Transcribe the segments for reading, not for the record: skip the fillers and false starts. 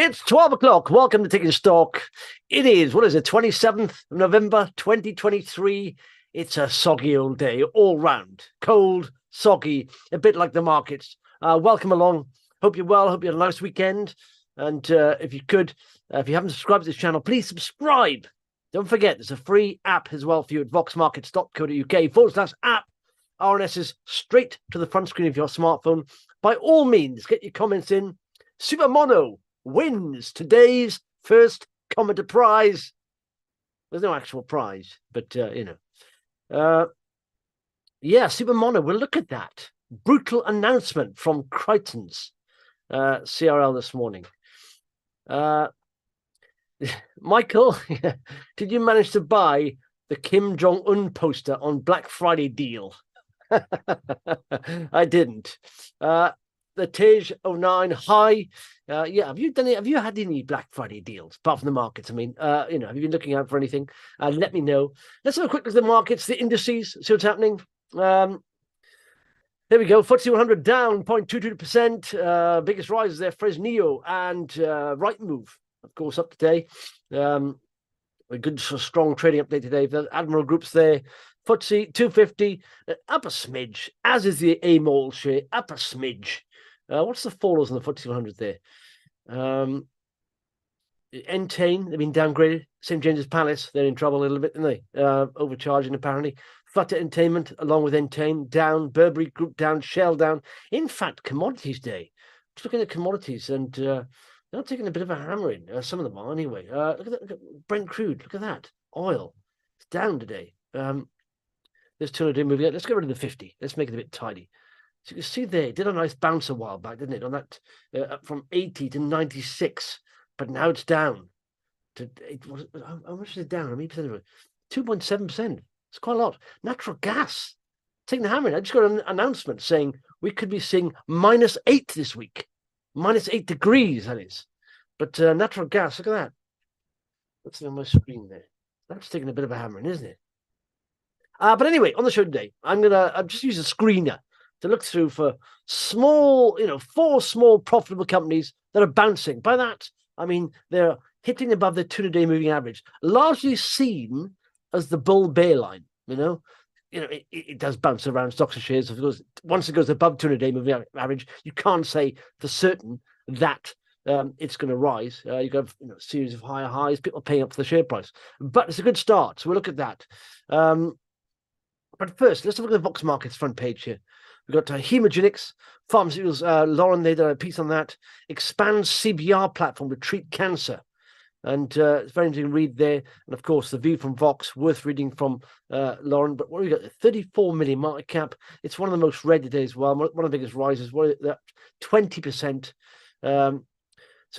It's 12 o'clock. Welcome to Taking Stock. It is, 27th of November, 2023. It's a soggy old day all round. Cold, soggy, a bit like the markets. Welcome along. Hope you're well. Hope you had a nice weekend. And if you could, if you haven't subscribed to this channel, please subscribe. Don't forget, there's a free app as well for you at voxmarkets.co.uk/app. RNSs straight to the front screen of your smartphone. By all means, get your comments in. Super Mono wins today's first commenter prize. There's no actual prize, but yeah, Super Mono. We'll look at that brutal announcement from Creightons, CRL this morning. Michael, did you manage to buy the Kim Jong-un poster on Black Friday deal? I didn't. The Tej 09 high. Yeah, have you done it? Have you had any Black Friday deals apart from the markets? I mean, have you been looking out for anything? Let me know. Let's have a quick look at the markets, the indices, see what's happening. There we go. FTSE 100 down 0.22%. Biggest rises there, Fresnillo and Rightmove, of course, up today. A good strong trading update today. The Admiral Group's there. FTSE 250 up a smidge, as is the AMOL share up a smidge. What's the follows on the FTSE 100 there? Entain, they've been downgraded. St James's Palace, they're in trouble a little bit, aren't they? Overcharging apparently. Flutter Entertainment, along with Entain, down. Burberry Group down. Shell down. In fact, commodities day. Just looking at commodities, and they're taking a bit of a hammering. Some of them are anyway. Look at Brent crude. Look at that. Oil. It's down today. There's 200-day moving. Let's get rid of the 50. Let's make it a bit tidy. So you can see there, it did a nice bounce a while back, didn't it? On that, up from 80 to 96, but now it's down to how much is it down? 2.7%. It's quite a lot. Natural gas taking the hammer. I just got an announcement saying we could be seeing -8 this week, -8 degrees. That is, but natural gas. Look at that. What's on my screen there? That's taking a bit of a hammering, isn't it? But anyway, on the show today, I've just used a screener to look through for small, 4 small profitable companies that are bouncing. By that, I mean they're hitting above the 200-day moving average, largely seen as the bull-bear line. It does bounce around stocks and shares. Once it goes above 200-day moving average, you can't say for certain that it's going to rise. You got a series of higher highs, people paying up for the share price, but it's a good start. So we'll look at that. But first, let's have a look at the VOX Markets front page here. We've got Hemogenyx Pharmaceuticals. Lauren, they did a piece on that. Expands CBR platform to treat cancer. And it's very interesting to read there. And of course, the view from VOX, worth reading from Lauren. But what have we got? 34 million market cap. It's one of the most read today as well. One of the biggest rises. 20%. So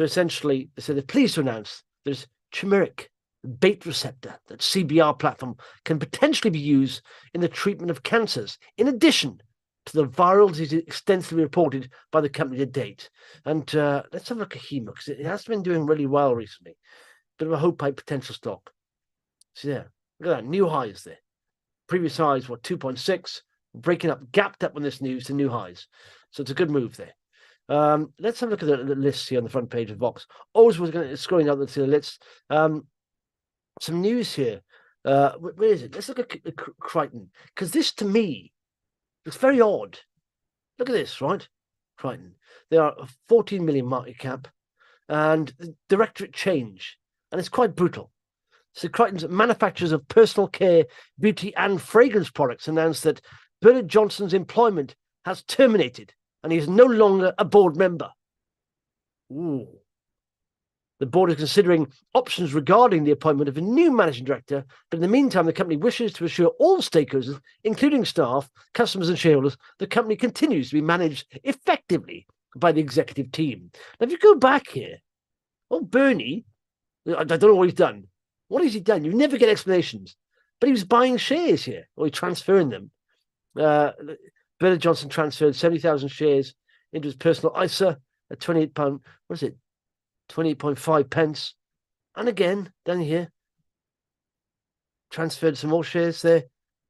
essentially, they said they're pleased to announce there's turmeric bait receptor, that CBR platform, can potentially be used in the treatment of cancers, in addition to the viral disease extensively reported by the company to date. And let's have a look at Hemo, because it has been doing really well recently. Bit of a hope pipe potential stock. So yeah, look at that, new highs there. Previous highs were 2.6, breaking up, gapped up on this news to new highs. So it's a good move there. Let's have a look at the list here on the front page of VOX. Always was going to scrolling out the list. Some news here. Where is it? Let's look at Creightons, because this to me looks very odd. Look at this, right? Creightons. They are a 14 million market cap, and the directorate change, and it's quite brutal. So Creightons, manufacturers of personal care, beauty, and fragrance products, announced that Bernard Johnson's employment has terminated, and he is no longer a board member. Ooh. The board is considering options regarding the appointment of a new managing director, but in the meantime, the company wishes to assure all stakeholders, including staff, customers, and shareholders, the company continues to be managed effectively by the executive team. Now, if you go back here, Bernie, I don't know what he's done. What has he done? You never get explanations. But he was buying shares here, or he's transferring them. Bernard Johnson transferred 70,000 shares into his personal ISA at £28. What is it? 28.5 pence. And again, down here, transferred some more shares there,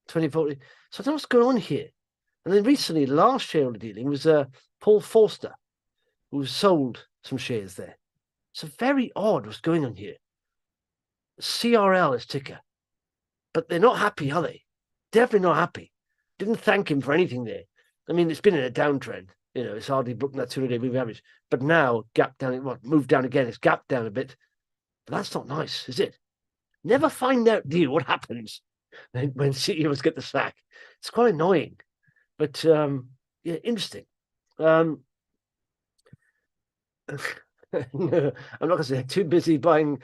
2040. So I don't know what's going on here. And then recently, last shareholder dealing was Paul Forster, who sold some shares there. So very odd what's going on here. CRL is ticker, but they're not happy, are they? Definitely not happy. Didn't thank him for anything there. I mean, it's been in a downtrend. It's hardly broken that 200-day moving average. But now, gap down, moved down again. It's gapped down a bit. But that's not nice, is it? Never find out, do you, what happens when CEOs get the sack. It's quite annoying. But, yeah, interesting. No, I'm not going to say too busy buying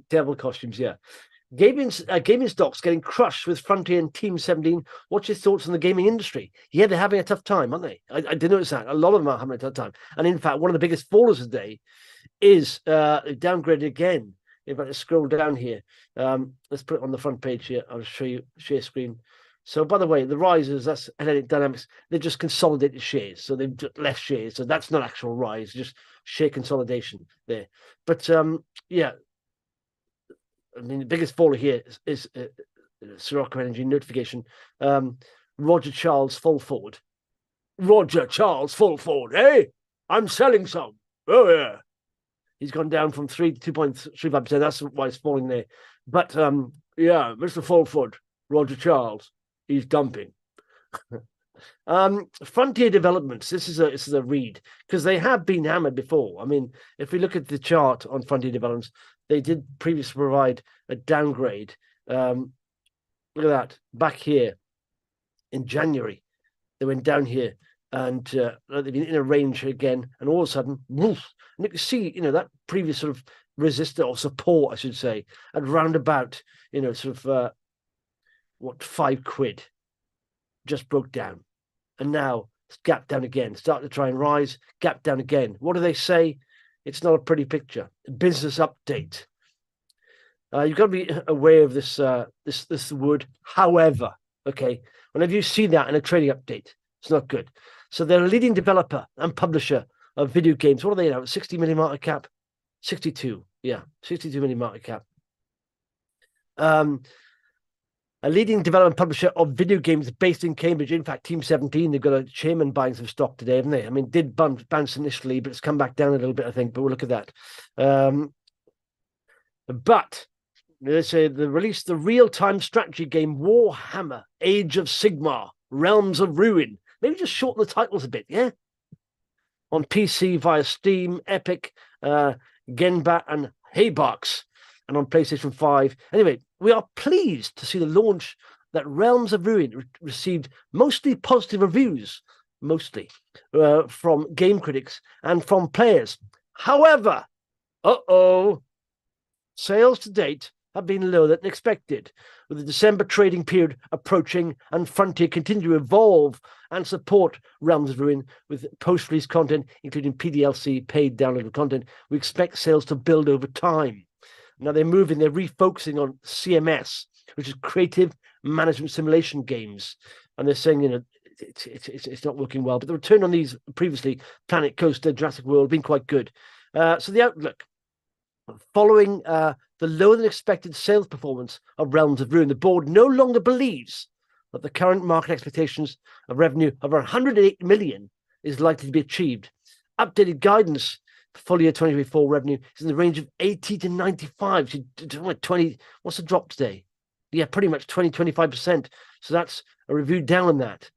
devil costumes. Yeah, gaming stocks getting crushed with Frontier and Team 17. What's your thoughts on the gaming industry? Yeah, they're having a tough time, aren't they? I did notice that a lot of them are having a tough time. And in fact, one of the biggest fallers today is downgraded again. If I just scroll down here, let's put it on the front page here. I'll show you share screen. So, by the way, the rises, that's Analytic Dynamics, they're just consolidated shares. So they've just left shares. So that's not actual rise, just share consolidation there. But, yeah, I mean, the biggest faller here is Scirocco Energy notification. Roger Charles full forward. Roger Charles full forward. Hey, I'm selling some. Oh, yeah. He's gone down from 3 to 2.35%. That's why it's falling there. But, yeah, Mr. Fulford, Roger Charles, he's dumping. Frontier Developments. This is a read because they have been hammered before. I mean, if we look at the chart on Frontier Developments, they did previously provide a downgrade. Look at that back here in January. They went down here and they've been in a range again, and all of a sudden, woof, and you can see, that previous sort of resistance or support, I should say, at round about, sort of £5 just broke down. And now it's gap down again, start to try and rise, gap down again. What do they say? It's not a pretty picture. Business update. You've got to be aware of this word. However, okay, whenever you see that in a trading update, it's not good. So they're a leading developer and publisher of video games. What are they now? 60 million market cap? 62. Yeah, 62 million market cap. A leading development publisher of video games based in Cambridge. In fact, Team 17, they've got a chairman buying some stock today, haven't they? I mean, did bounce initially, but it's come back down a little bit, I think. But we'll look at that. But they say they released the real-time strategy game Warhammer Age of Sigmar, Realms of Ruin. Maybe just shorten the titles a bit, yeah? On PC via Steam, Epic, Genbat, and Haybox, and on PlayStation 5. Anyway, we are pleased to see the launch that Realms of Ruin received mostly positive reviews, from game critics and from players. However, sales to date have been lower than expected, with the December trading period approaching and Frontier continue to evolve and support Realms of Ruin with post-release content, including PDLC, paid downloadable content. We expect sales to build over time. Now they're refocusing on CMS, which is Creative Management Simulation Games. And they're saying, it's not working well. But the return on these previously, Planet Coaster, Jurassic World, have been quite good. So the outlook, following the lower than expected sales performance of Realms of Ruin, the board no longer believes that the current market expectations of revenue of 108 million is likely to be achieved. Updated guidance for full year 2024 revenue is in the range of 80 to 95. 20. What's the drop today? Yeah, pretty much 25%. So that's a review down on that.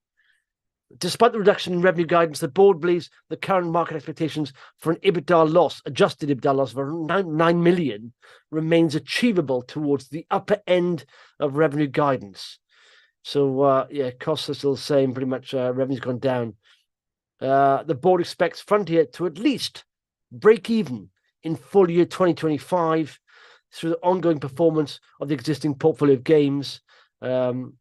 Despite the reduction in revenue guidance, the board believes the current market expectations for an adjusted EBITDA loss of around 9 million remains achievable towards the upper end of revenue guidance. So, costs are still the same, pretty much. Revenue's gone down. The board expects Frontier to at least break even in full year 2025 through the ongoing performance of the existing portfolio of games and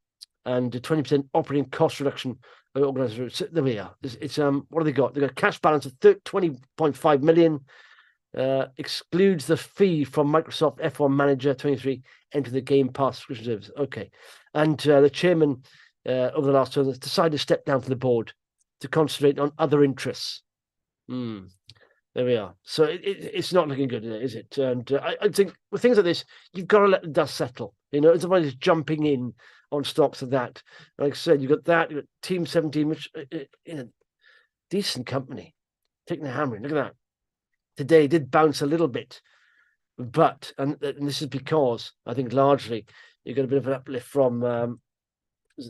a 20% operating cost reduction. So there we are. It's what have they got? They've got a cash balance of 20.5 million. Excludes the fee from Microsoft F1 Manager 23 into the Game Pass subscription service. Okay, and the chairman over the last term has decided to step down from the board to concentrate on other interests. There we are. So it's not looking good, is it? And I think with things like this, you've got to let the dust settle. It's somebody just jumping in on stocks of that. Like I said, you've got Team 17, which decent company, taking the hammer in. Look at that. today did bounce a little bit, but and this is because I think largely you got a bit of an uplift from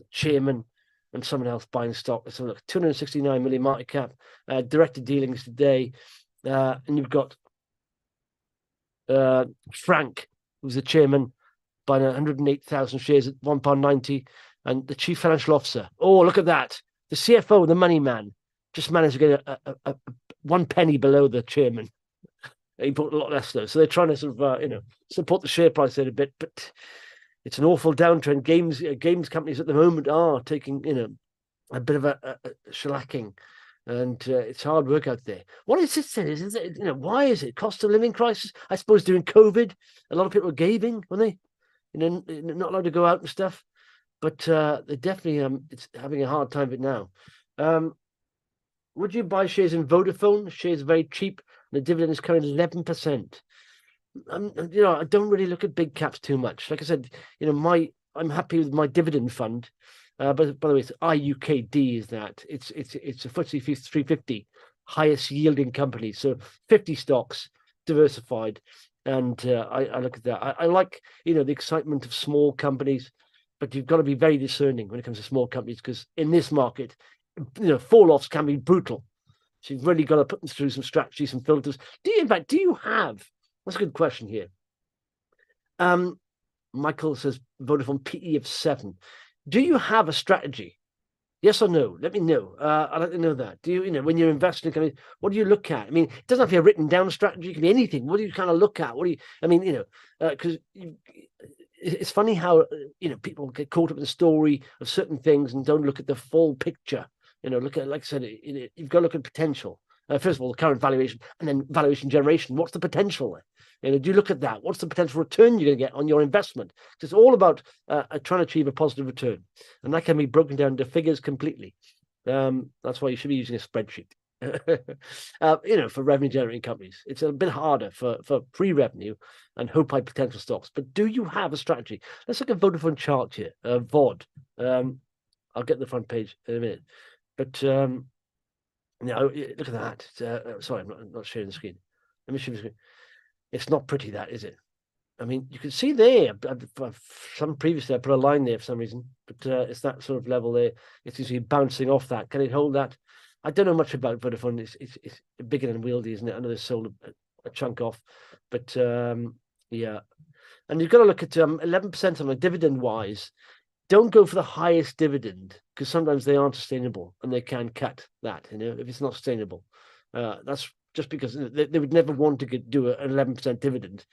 chairman and someone else buying stock. So look, 269 million market cap, directed dealings today, and you've got Frank, who's the chairman, buying 108,000 shares at £1.90, and the chief financial officer. Oh, look at that! The CFO, the money man, just managed to get a 1 penny below the chairman. He bought a lot less though, so they're trying to sort of support the share price there a bit, but it's an awful downtrend. Games companies at the moment are taking a bit of a shellacking, and it's hard work out there. What is this then? Is it, why is it cost of living crisis? I suppose during COVID, a lot of people were gaving, weren't they? Not allowed to go out and stuff. But they definitely it's having a hard time of it now. Would you buy shares in Vodafone? Shares are very cheap. The dividend is coming 11%. I don't really look at big caps too much. Like I said, I'm happy with my dividend fund. But by the way, it's IUKD is that. It's a FTSE 350 highest yielding company. So 50 stocks, diversified. And I look at that. I like, the excitement of small companies, but you've got to be very discerning when it comes to small companies, because in this market, fall-offs can be brutal. So you've really got to put them through some strategies, some filters. Do you have, that's a good question here. Michael says Vodafone PE of 7. Do you have a strategy? Yes or no? Let me know. I'd like to know that. Do you, when you're investing in companies, what do you look at? I mean, it doesn't have to be a written down strategy. It can be anything. What do you kind of look at? Because it's funny how, people get caught up in the story of certain things and don't look at the full picture. Look at, like I said, you've got to look at potential. First of all, the current valuation, and then valuation generation. What's the potential there? Do you look at that? What's the potential return you're going to get on your investment? It's all about trying to achieve a positive return, and that can be broken down into figures completely. That's why you should be using a spreadsheet. For revenue generating companies, it's a bit harder for pre-revenue and hope high potential stocks. But do you have a strategy? Let's look at Vodafone chart here. VOD. I'll get the front page in a minute, but look at that. Sorry, I'm not sharing the screen. Let me share the screen. It's not pretty, that, is it? I mean, you can see there, some previously I put a line there for some reason, but it's that sort of level there. It's usually bouncing off that. Can it hold that? I don't know much about Vodafone. It's bigger than wieldy, isn't it? I know they sold a chunk off, but yeah. And you've got to look at 11% on a dividend-wise. Don't go for the highest dividend, because sometimes they aren't sustainable and they can cut that, if it's not sustainable. That's just because they would never want to do an 11% dividend.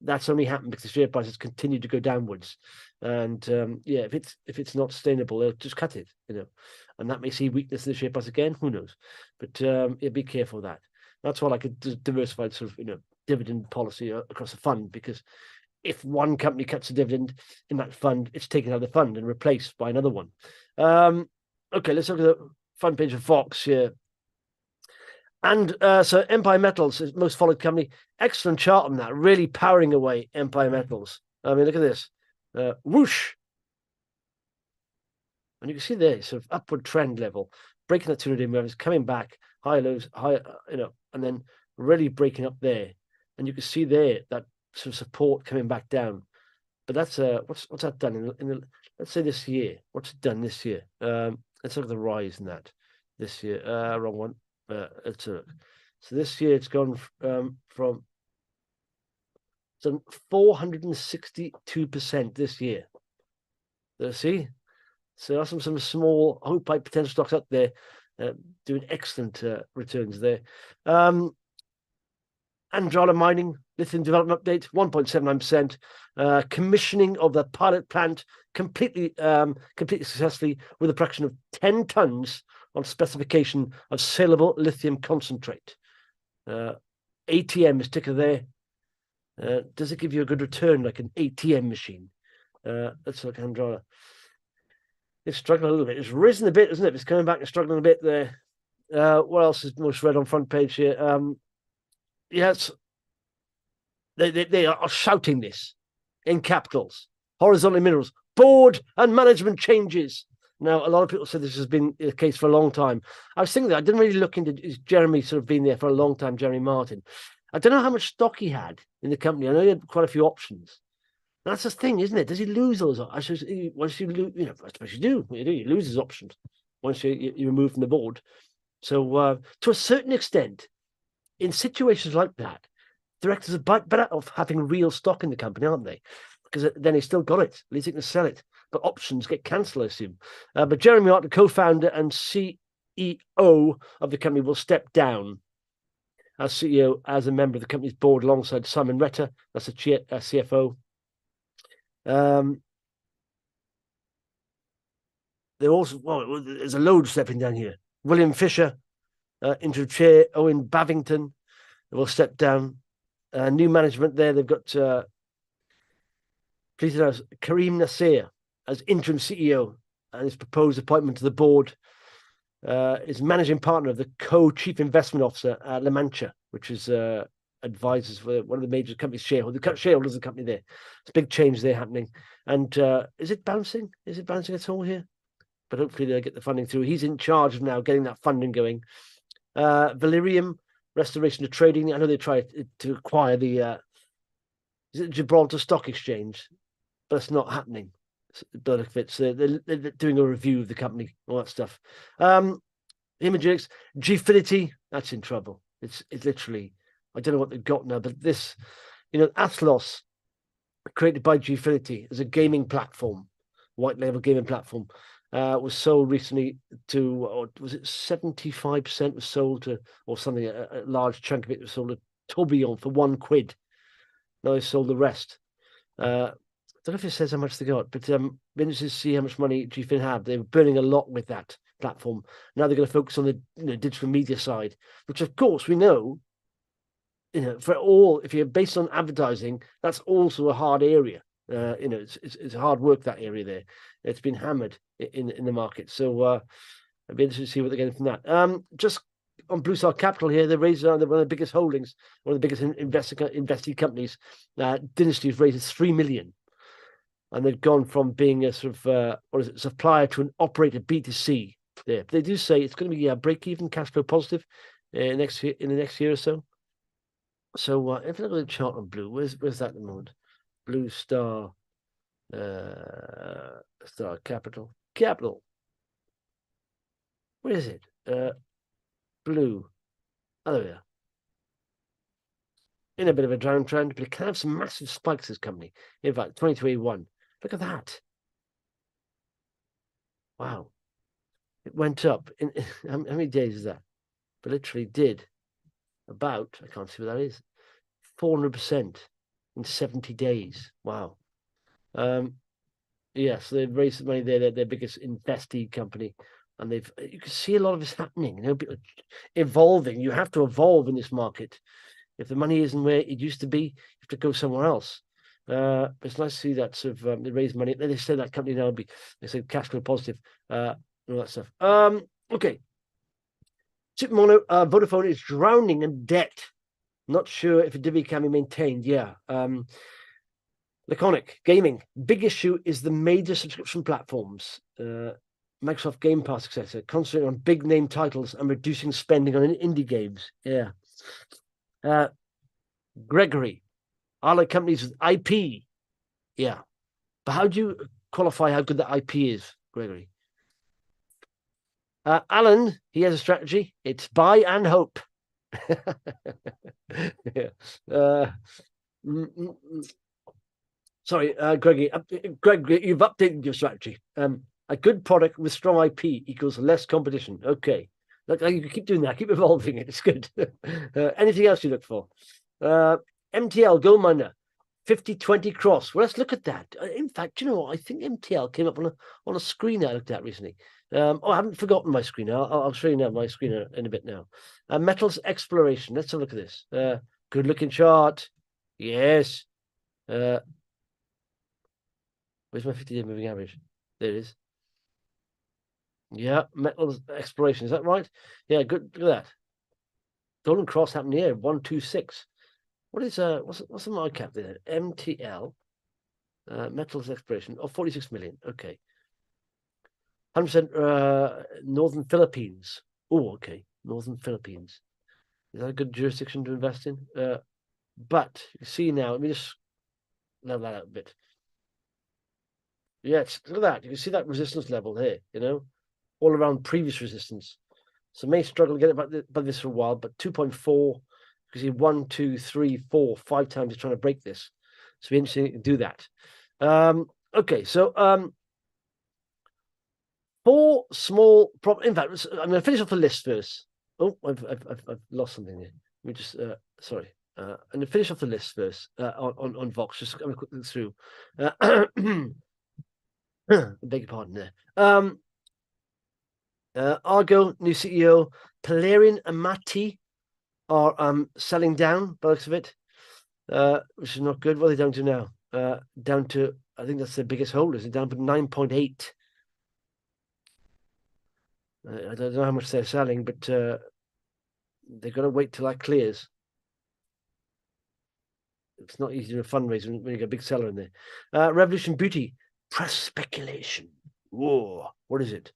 That's only happened because the share prices continue to go downwards. And if it's not sustainable, they'll just cut it, and that may see weakness in the share price again. Who knows? But be careful of that. That's why I could diversified sort of dividend policy across the fund, because if one company cuts a dividend in that fund, it's taken out of the fund and replaced by another one. Okay, let's look at the front page of VOX here. And so Empire Metals is most followed company. Excellent chart on that, really powering away Empire Metals. I mean, look at this. Whoosh. And you can see there, sort of upward trend level, breaking that 200-day movement, coming back, high lows, high, and then really breaking up there. And you can see there that sort of support coming back down. But that's what's that done in the let's say this year? What's it done this year? Let's look at the rise in that this year. Wrong one. Let's look. So this year it's gone from 462% this year. See, so there's some small hope pipe potential stocks up there doing excellent returns there. Andrada Mining, lithium development update, 1.79%. Commissioning of the pilot plant completely successfully, with a production of 10 tons on specification of saleable lithium concentrate. ATM is ticker there. Does it give you a good return like an ATM machine? Let's look at Andrada. It's struggling a little bit. It's risen a bit, isn't it? It's coming back and struggling a bit there. What else is most read on front page here? Yes, they are shouting this in capitals. Horizonte Minerals, board and management changes. Now, a lot of people said this has been the case for a long time. I was thinking that I didn't really look into, is Jeremy sort of been there for a long time, Jeremy Martin. I don't know how much stock he had in the company. I know he had quite a few options. That's the thing, isn't it? Does he lose those? I suppose once you lose, I suppose you do. You lose his options once you remove from the board. So to a certain extent, in situations like that, directors are better off having real stock in the company, aren't they? Because then he's still got it. At least he can sell it. But options get cancelled, I assume. But Jeremy Hart, the co-founder and CEO of the company, will step down as CEO as a member of the company's board alongside Simon Retter, that's a CFO. They're also, there's a load stepping down here. William Fisher, interim chair, Owen Bavington will step down. New management there. They've got please announce Karim Nasir as interim CEO, and his proposed appointment to the board is managing partner of the co-chief investment officer at La Mancha, which is advisors for one of the major company's shareholders of the company there. It's a big change there happening. And is it bouncing? Is it bouncing at all here? But hopefully they'll get the funding through. He's in charge of now getting that funding going. Valereum, restoration of trading. I know they tried to acquire the Gibraltar Stock Exchange, but it's not happening. But if it's they're doing a review of the company, all that stuff. Hemogenyx, Gfinity, that's in trouble. It's literally, I don't know what they've got now, but this, Athlos, created by Gfinity as a gaming platform, white label gaming platform, was sold recently to, or was it 75% was sold to, or something, a large chunk of it was sold to Tourbillon for £1. Now they sold the rest. I don't know if it says how much they got, but I'm interested to see how much money Gfin have. They were burning a lot with that platform. Now they're going to focus on the digital media side, which of course we know, for all, if you're based on advertising, that's also a hard area. It's hard work, that area there. It's been hammered in the market. So I'd be interested to see what they're getting from that. Just on Bluestar Capital here, they raised one of the biggest holdings, one of the biggest investee companies. Dynasty has raised 3 million. And they've gone from being a sort of supplier to an operator B2C there. They do say it's going to be break-even, cash flow positive in the next year or so. So if you look at the chart on Blue, where's that at the moment? Bluestar Star Capital. Where is it? Blue. Oh, there we are. In a bit of a downtrend, but it can have some massive spikes, this company. In fact, 2021. Look at that. Wow. It went up. How many days is that? But literally did about, I can't see what that is, 400% in 70 days. Wow. So they've raised some money there. They're their biggest investee company. And you can see a lot of this happening, evolving. You have to evolve in this market. If the money isn't where it used to be, you have to go somewhere else. But it's nice to see that sort of they raise money. They say that company now they say cash flow positive, all that stuff. Okay. Chip Mono, Vodafone is drowning in debt. Not sure if a divvy can be maintained. Yeah. Laconic Gaming. Big issue is the major subscription platforms, Microsoft Game Pass, etc., concentrating on big name titles and reducing spending on indie games. Yeah. Gregory. Are like companies with IP? Yeah. But how do you qualify how good the IP is, Gregory? Alan, he has a strategy. It's buy and hope. Yeah. Sorry, Gregory. Greg, you've updated your strategy. A good product with strong IP equals less competition. Okay. Look, you keep doing that. Keep evolving it. It's good. Anything else you look for? MTL Gold Miner, 50-20 cross. Well, let's look at that. In fact, you know what? I think MTL came up on a screen I looked at recently. I haven't forgotten my screen. I'll show you now my screen in a bit now. Metals exploration. Let's have a look at this. Good looking chart. Yes. Where's my 50-day moving average? There it is. Yeah, metals exploration. Is that right? Yeah, good. Look at that. Golden cross happened here. 126. What is what's the market cap there? MTL metals exploration of 46 million. Okay. 100% Northern Philippines. Oh, okay. Northern Philippines. Is that a good jurisdiction to invest in? But you see now, let me just level that out a bit. Yes, look at that. You can see that resistance level here, all around previous resistance. So may struggle to get by this for a while, but 2.4, you can see 1, 2, 3, 4, 5 times it's trying to break this. So it'll be interesting to do that. Okay, so 4 small in fact, I'm going to finish off the list first. Oh, I've lost something here. Let me just sorry. I'm going to finish off the list first on VOX. Just going to quick look through. Beg your pardon there. Argo, new CEO, Polarean Imaging are selling down by the looks of it, which is not good. What are they down to now? Down to, I think that's the biggest holders. They're down to 9.8. I don't know how much they're selling, but they've got to wait till that clears. It's not easy to fundraise when you get a big seller in there. Revolution Beauty, press speculation. Whoa, what is it?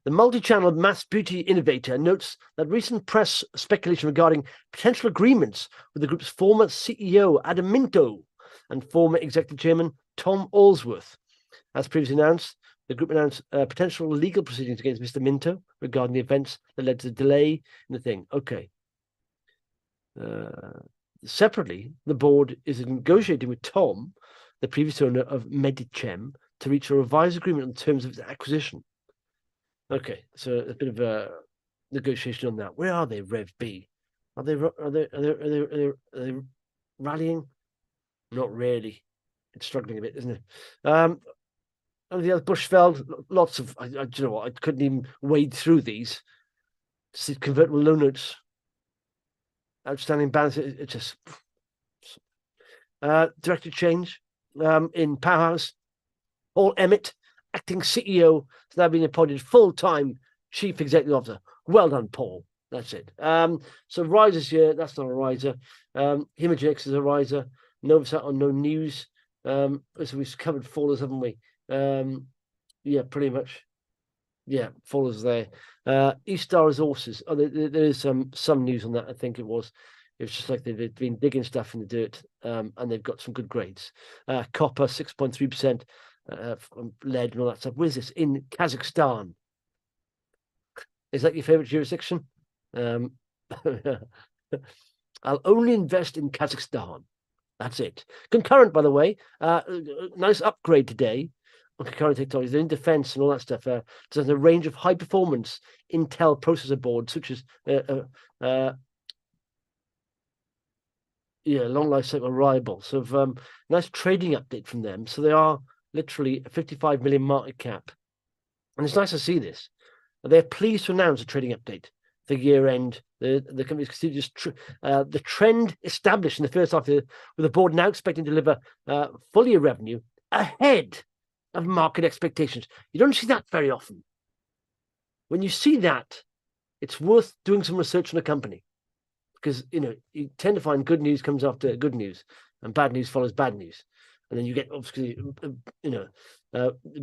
The multi-channel mass beauty innovator notes that recent press speculation regarding potential agreements with the group's former CEO, Adam Minto, and former executive chairman, Tom Allsworth. As previously announced, the group announced potential legal proceedings against Mr. Minto regarding the events that led to the delay in the thing. Okay. Separately, the board is negotiating with Tom, the previous owner of Medichem, to reach a revised agreement on terms of its acquisition. Okay, so a bit of a negotiation on that. Where are they, Rev B? Are they rallying? Not really. It's struggling a bit, isn't it? And the other Busveld, lots of. Do you know what? I couldn't even wade through these. See convertible loan notes, outstanding balance. It just director change in Powerhouse. Paul Emmett, acting CEO, has now been appointed full-time chief executive officer. Well done, Paul. That's it. So risers here, that's not a riser. Hemogenyx is a riser. Novasat on no news. So we've covered fallers, haven't we? Yeah, pretty much. Yeah, fallers there. Eastar Resources. Oh, there is some news on that. I think it was. It was just like they've been digging stuff in the dirt, and they've got some good grades. Copper 6.3%. Lead and all that stuff. Where's this? In Kazakhstan. Is that your favorite jurisdiction? I'll only invest in Kazakhstan. That's it. Concurrent, by the way, nice upgrade today on Concurrent Technologies. They're in defense and all that stuff. There's a range of high performance Intel processor boards, such as long life cycle reliable. So nice trading update from them. So they are literally a 55 million market cap. And it's nice to see this. They're pleased to announce a trading update for year end. The company's continues the trend established in the first half, with the board now expecting to deliver full year revenue ahead of market expectations. You don't see that very often. When you see that, it's worth doing some research on a company, because you tend to find good news comes after good news, and bad news follows bad news. And then you get, obviously,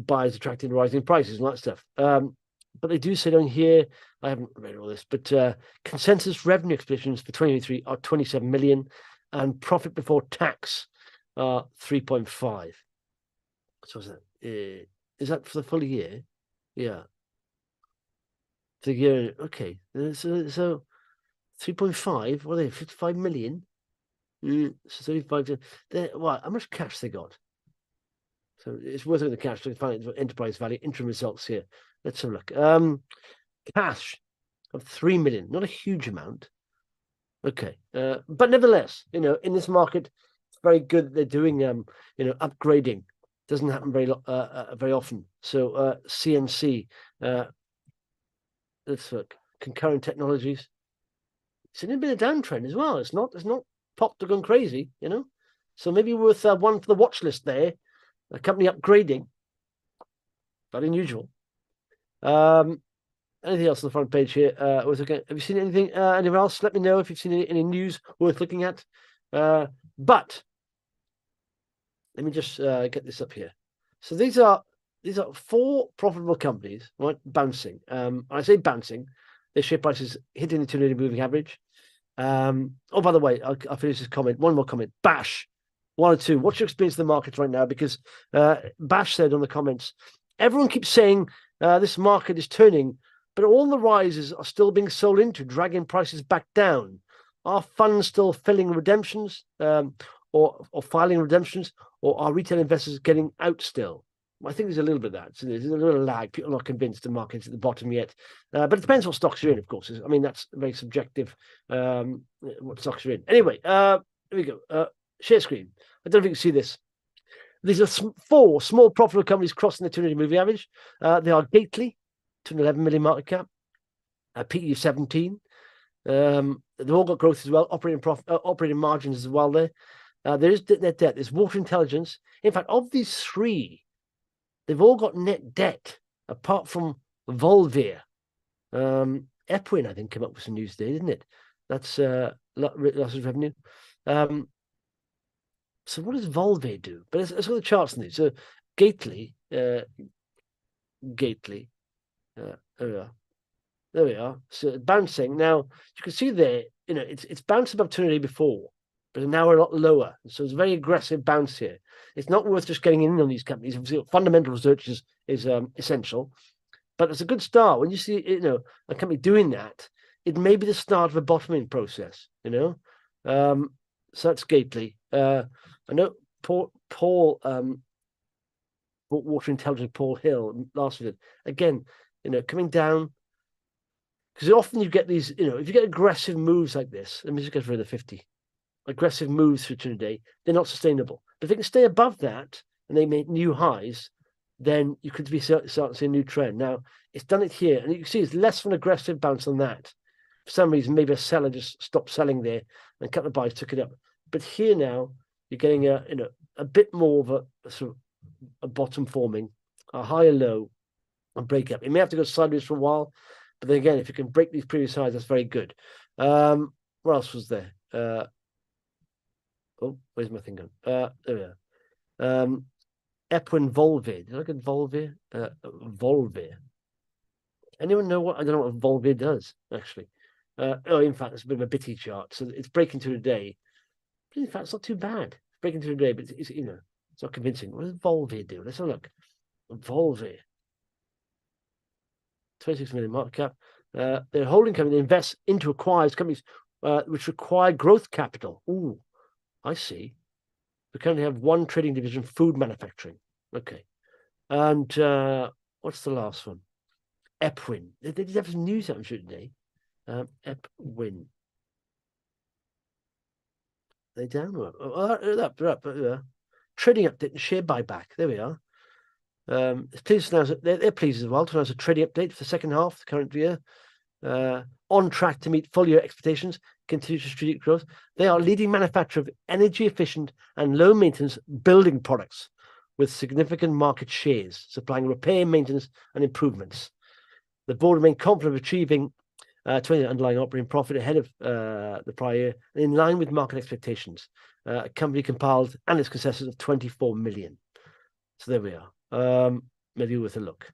buyers attracting rising prices and that stuff. But they do say down here, I haven't read all this, but consensus revenue expectations for 2023 are 27 million, and profit before tax are 3.5. So is that for the full year? Yeah. The year, okay. So 3.5, what are they, 55 million? So 35. Well, how much cash they got? So it's worth looking at the cash to find enterprise value, interim results here. Let's have a look. Cash of 3 million, not a huge amount. Okay. But nevertheless, in this market, it's very good that they're doing upgrading. Doesn't happen very often. So CNC, let's look. Concurrent Technologies. It's in a bit of downtrend as well. It's not popped or gone crazy, So maybe worth one for the watch list there. A company upgrading. Very unusual. Anything else on the front page here? Have you seen anything? Anyone else? Let me know if you've seen any news worth looking at. But let me just get this up here. So these are 4 profitable companies, right? Bouncing. I say bouncing. Their share prices hitting the 200 moving average. Oh, by the way, I'll finish this comment. One more comment. Bash, 102. What's your experience of the markets right now? Because Bash said on the comments, everyone keeps saying this market is turning, but all the rises are still being sold into, dragging prices back down. Are funds still filling redemptions or filing redemptions, or are retail investors getting out still? I think there's a little bit of that. So there's a little lag. People are not convinced the market's at the bottom yet. But it depends what stocks you're in, of course. I mean, that's very subjective, what stocks you're in. Anyway, here we go. Share screen. I don't know if you can see this. These are 4 small profitable companies crossing the 200 moving average. They are Gately, 211 million market cap, PE 17. They've all got growth as well, operating margins as well there. There is net debt. There's Water Intelligence. In fact, of these 3, they've all got net debt, apart from Volvere. Epwin, I think, came up with some news today, didn't it? That's loss of revenue. So what does Volvere do? But let's got the charts in these. So Gately, there we are. So bouncing. Now, you can see there, it's bounced above 200 before, but now we're a lot lower. So it's a very aggressive bounce here. It's not worth just getting in on these companies. Obviously, fundamental research is essential, but it's a good start. When you see, a company doing that, it may be the start of a bottoming process, So that's Gately. I know Paul Water Intelligence, Paul Hill, last week. Again, coming down, because often you get these, if you get aggressive moves like this, let me just get rid of the 50. Aggressive moves for today, they're not sustainable. But if they can stay above that and they make new highs, then you could be starting to see a new trend. Now, it's done it here, and you can see it's less of an aggressive bounce than that. For some reason, maybe a seller just stopped selling there and a couple of buyers took it up. But here now, you're getting a bit more of a sort of a bottom forming, a higher low, and break up. It may have to go sideways for a while, but then again, if you can break these previous highs, that's very good. What else was there? Oh, where's my thing gone? There we are. Epwin Volvere. Did I get Volvere? Volvere. Anyone know what? I don't know what Volvere does, actually. In fact, it's a bit of a bitty chart. So it's breaking through today. But in fact, it's not too bad. It's breaking through today, but it's not convincing. What does Volvere do? Let's have a look. Volvere. 26 million market cap. They're a holding company that invests into acquires companies which require growth capital. Ooh, I see. We currently have one trading division, food manufacturing. Okay. And what's the last one? Epwin. They did have some news, I'm sure, today. Epwin. They're down. Up. Trading update and share buyback. There we are. It's pleased to announce they're pleased as well to announce a trading update for the second half of the current year. On track to meet full year expectations, continue to strategic growth. They are leading manufacturer of energy efficient and low maintenance building products with significant market shares, supplying repair, maintenance, and improvements. The board remain confident of achieving 20 underlying operating profit ahead of the prior year and in line with market expectations. A company compiled analyst consensus of 24 million. So there we are. Maybe worth a look.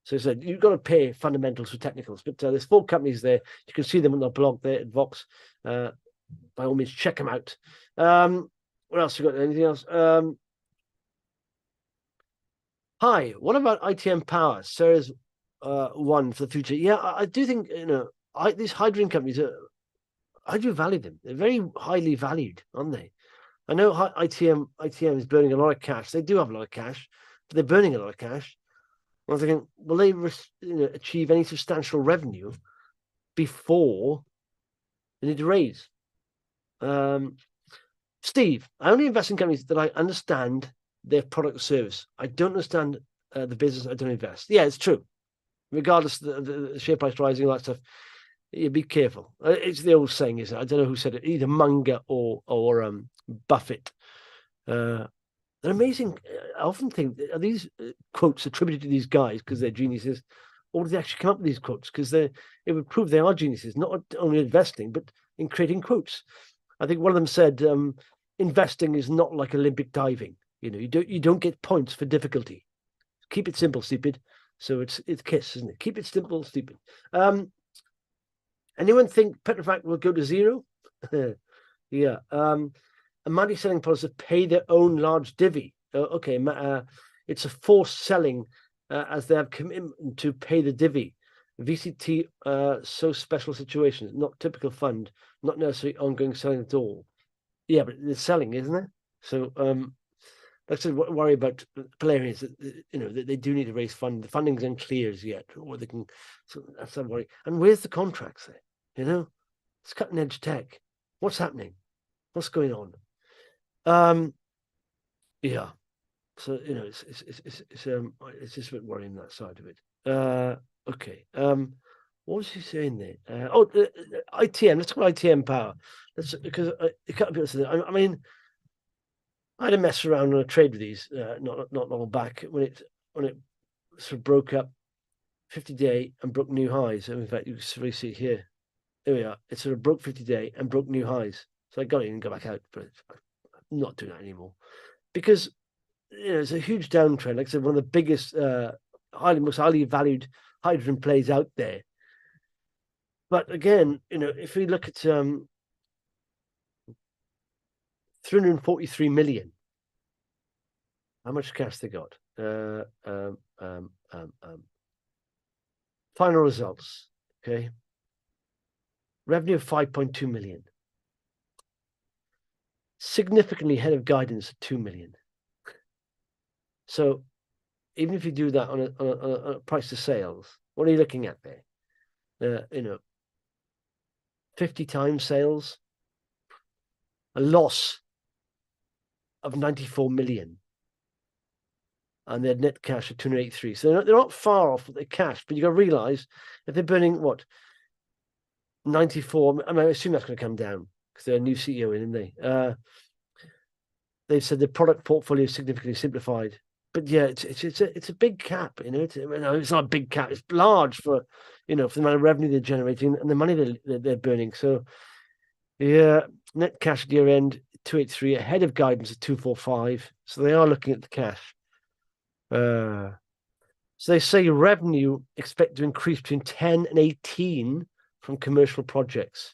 So he said you've got to pay fundamentals for technicals, but there's 4 companies there. You can see them on the blog there at VOX. By all means, check them out. What else you got? Anything else? Hi, what about ITM Power? Sarah's one for the future. Yeah, I do think these hydrogen companies I do value them. They're very highly valued, aren't they? I know ITM is burning a lot of cash. They do have a lot of cash, but they're burning a lot of cash. I was thinking, will they achieve any substantial revenue before they need to raise? Steve, I only invest in companies that I understand their product or service. I don't understand the business. I don't invest. Yeah, it's true. Regardless of the share price rising, all that stuff, you be careful. It's the old saying, isn't it? I don't know who said it, either Munger or Buffett. They're amazing. I often think, are these quotes attributed to these guys because they're geniuses, or do they actually come up with these quotes? Because it would prove they are geniuses, not only investing, but in creating quotes. I think one of them said, investing is not like Olympic diving. You don't get points for difficulty. Keep it simple, stupid. So it's KISS, isn't it? Keep it simple, stupid. Anyone think Petrofac will go to zero? Yeah. A money selling policy pay their own large divvy. Okay. It's a forced selling as they have commitment to pay the divvy. VCT, so special situations, not typical fund, not necessarily ongoing selling at all. Yeah, but it's selling, isn't it? So, that's a worry about Polarean is that, they do need to raise funding. The funding's unclear as yet, or they can. So that's a worry. And where's the contracts there? It's cutting edge tech. What's happening? What's going on? Yeah. So it's just a bit worrying that side of it. Okay. What was he saying there? ITM. Let's talk about ITM Power. That's because a couple of people said. I mean, I had a mess around on a trade with these not long back when it sort of broke up 50-day and broke new highs. In fact, you can really see here. There we are. It sort of broke 50-day and broke new highs. So I got in and got back out, but I'm not doing that anymore because it's a huge downtrend. Like I said, one of the biggest, most highly valued hydrogen plays out there. But again, if we look at 343 million, how much cash they got? Final results. Okay. Revenue of 5.2 million. Significantly ahead of guidance of 2 million. So even if you do that on a price to sales, what are you looking at there? 50 times sales, a loss of 94 million, and their net cash of 283. So they're not far off with the cash, but you got to realize if they're burning 94. I assume that's going to come down because they're a new CEO in, isn't they? They've said the product portfolio is significantly simplified. But yeah, it's a big cap, it's not a big cap. It's large for the amount of revenue they're generating and the money they're burning. So yeah, net cash at year end 283 ahead of guidance of 245. So they are looking at the cash. So they say revenue expect to increase between 10 and 18 from commercial projects.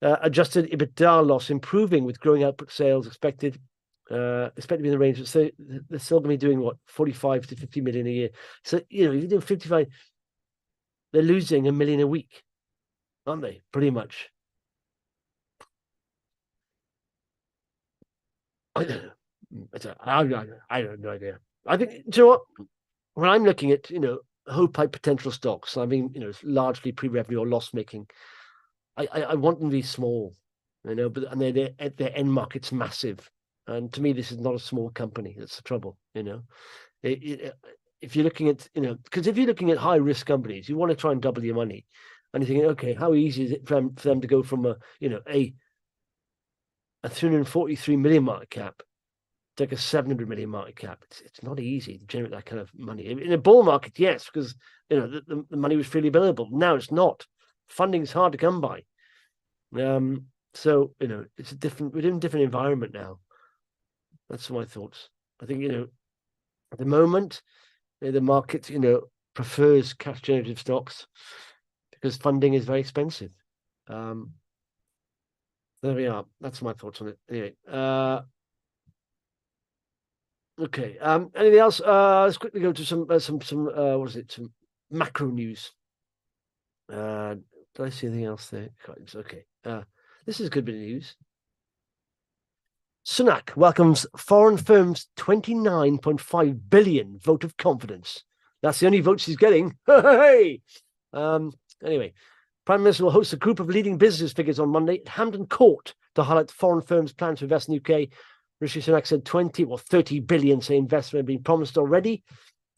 Adjusted EBITDA loss improving with growing output sales expected to be in the range. So they're still going to be doing 45 to 50 million a year. So if you do 55, they're losing $1 million a week, aren't they? Pretty much. I don't know. I have no idea. I think, do you know what? When I'm looking at whole pipe potential stocks, I mean largely pre-revenue or loss making, I want them to be small, but and their end market's massive. And to me, this is not a small company. That's the trouble, If you're looking at, because if you're looking at high risk companies, you want to try and double your money, and you're thinking, okay, how easy is it for them to go from a 343 million market cap to like a 700 million market cap? It's not easy to generate that kind of money in a bull market. Yes, because the money was freely available. Now it's not. Funding is hard to come by. So it's we're in a different environment now. That's my thoughts. I think at the moment the market prefers cash generative stocks because funding is very expensive. There we are. That's my thoughts on it. Anyway, okay. Anything else? Let's quickly go to some what is it? Some macro news. Did I see anything else there? Okay. This is a good bit of news. Sunak welcomes foreign firms' 29.5 billion vote of confidence. That's the only votes he's getting. Hey! Anyway, Prime Minister will host a group of leading business figures on Monday at Hampton Court to highlight foreign firms' plans to invest in the UK. Rishi Sunak said 30 billion say investment have been promised already.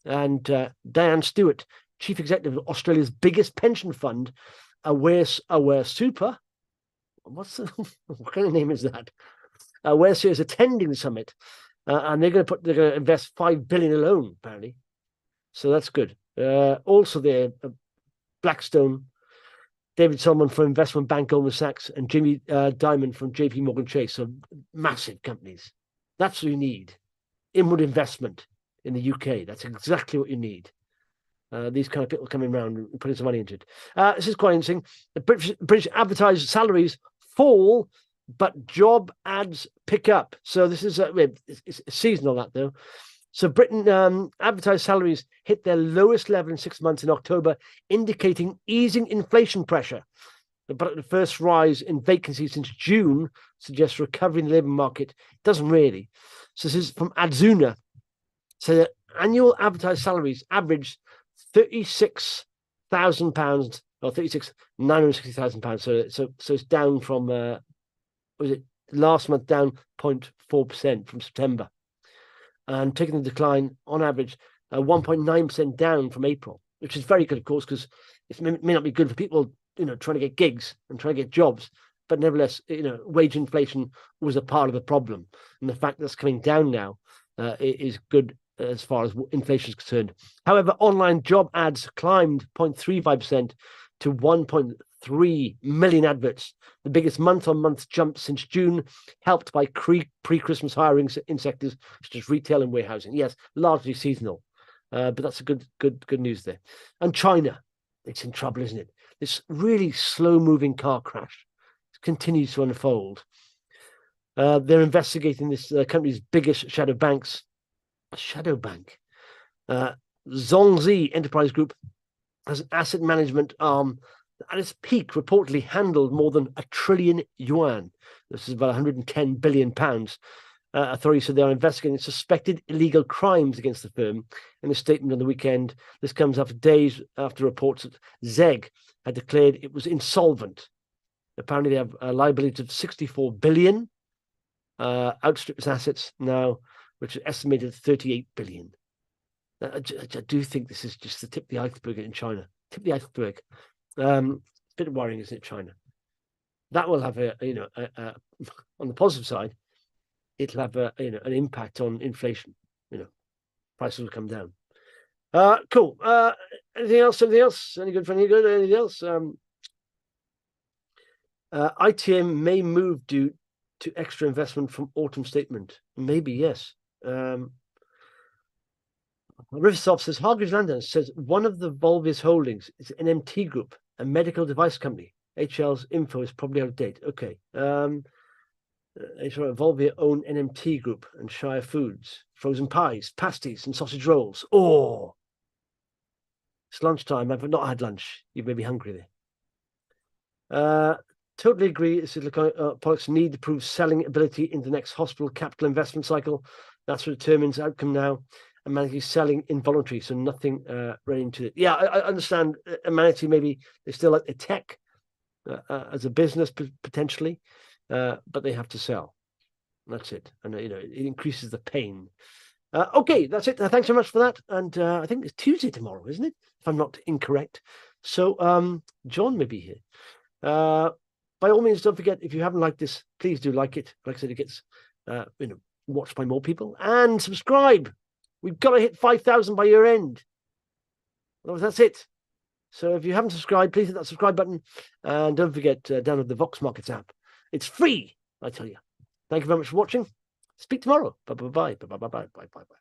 And Diane Stewart, Chief Executive of Australia's biggest pension fund, Aware Super. What kind of name is that? Aware Super is attending the summit, and they're going to invest 5 billion alone, apparently. So that's good. Also, there, Blackstone, David Solomon from investment bank Goldman Sachs, and Jimmy Dimon from JP Morgan Chase. So massive companies. That's what you need. Inward investment in the UK. That's exactly what you need. These kind of people coming around and putting some money into it. This is quite interesting. The British advertised salaries fall, but job ads pick up. So this is it's seasonal, that though. So Britain advertised salaries hit their lowest level in 6 months in October, indicating easing inflation pressure. But the first rise in vacancies since June suggests recovery in the labour market. It doesn't really. So this is from Adzuna. So the annual advertised salaries averaged £36,000 or £36,960,000. So it's down from was it last month, down 0.4% from September, and taking the decline on average 1.9% down from April, which is very good, of course, because it may not be good for people, trying to get gigs and trying to get jobs, but nevertheless, wage inflation was a part of the problem, and the fact that's coming down now is good as far as inflation is concerned. However, online job ads climbed 0.35% to 1.3 million adverts, the biggest month-on-month jump since June, helped by pre-Christmas hirings in sectors such as retail and warehousing. Yes, largely seasonal, but that's a good news there. And China, it's in trouble, isn't it? This really slow-moving car crash continues to unfold. They're investigating this country's biggest shadow banks. A shadow bank. Zhongzi Enterprise Group has an asset management arm that at its peak reportedly handled more than £1 trillion. This is about 110 billion pounds. Authorities said they are investigating suspected illegal crimes against the firm. In a statement on the weekend, this comes after days after reports that Zeg had declared it was insolvent. Apparently, they have a liability of 64 billion, outstripped its assets now, which is estimated at 38 billion. I do think this is just the tip of the iceberg in China. Tip of the iceberg. It's a bit worrying, isn't it, China? That will have on the positive side, it'll have an impact on inflation. Prices will come down. Cool. Anything else? Any good for any good? Anything else? ITM may move due to extra investment from autumn statement. Maybe, yes. Riversoft says Hargreaves Lansdown says one of the Volvere's holdings is NMT Group, a medical device company. HL's info is probably out of date. Okay. Volvere own NMT Group and Shire Foods, frozen pies, pasties, and sausage rolls. Oh, it's lunchtime. I've not had lunch. You may be hungry there. Totally agree. This is products need to prove selling ability in the next hospital capital investment cycle. That's what determines outcome now. Humanity selling involuntary, so nothing running to it. Yeah, I understand. Humanity maybe they still like the tech as a business potentially, but they have to sell. That's it, and it increases the pain. Okay, that's it. Thanks so much for that. And I think it's Tuesday tomorrow, isn't it? If I'm not incorrect. So John may be here. By all means, don't forget, if you haven't liked this, please do like it. Like I said, it gets watched by more people. And subscribe. We've got to hit 5,000 by year end. Otherwise, that's it. So if you haven't subscribed, please hit that subscribe button. And don't forget, download the VOX Markets app. It's free, I tell you. Thank you very much for watching. Speak tomorrow. Bye-bye. Bye-bye. Bye-bye. Bye-bye.